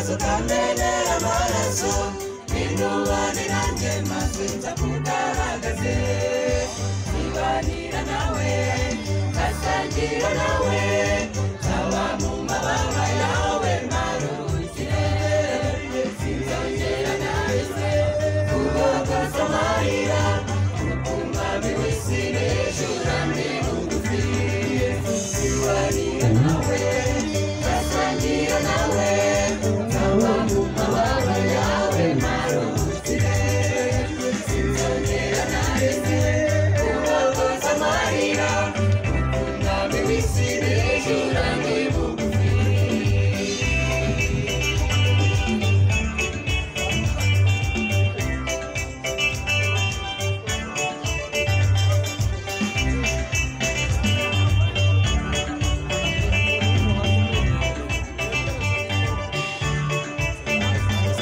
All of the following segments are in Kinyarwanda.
Yesu kamenera amaraso n'intubane nanjye maze nzakugaragaze zibanira nawe nkasangira nawe nzaba mu mababa yawe maruhukire sinzongera nahise kubabaza amarira umwami w'isi n'ijuru ni bugufi zibanira nawe nkasangira nawe nzaba mu mababa yawe maruhukire sinzongera nahise kubabaza amarira umwami w'isi n'ijuru ni bugufi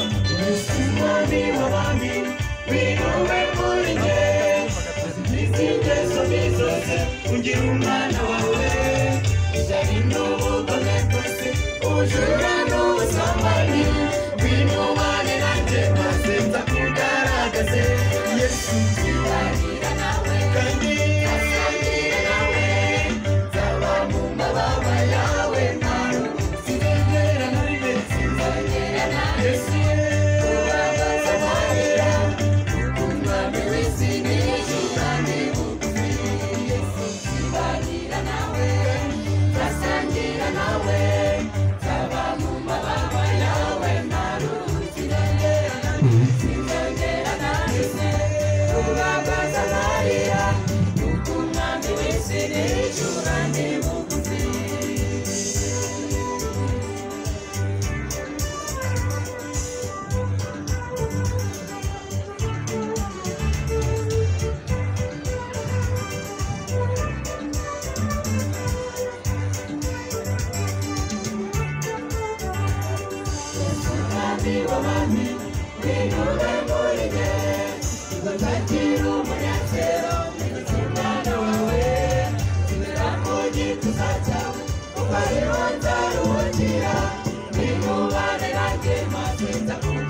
umwami w'abami winuwe muri njye izingeso zose ungira umwana wawe ishyari n'ubugome bwose ubujura n'ubusambanyi winubane nanjye maze nzakugaragaze Yesu zibanira nawe kandi asangira nawe nzaba mu mababa yawe sinzongera na rimwe sinzongera na Yesu kubabaza amarira umwami w'isi n'ijuru ni bugufi zibanira nawe nzasangira nawe nzaba mu mababa yawe maruhukire sinzongera na rimwe kubabaza amarira umwami w'isi n'ijuru ni bugufi umwami w'abami winuwe muri njye nzagira umunezero nibutse umwana wawe nzibera mu gituza cyawe kuko ariho nzaruhukira winubane nanjye maze nzakugaragaze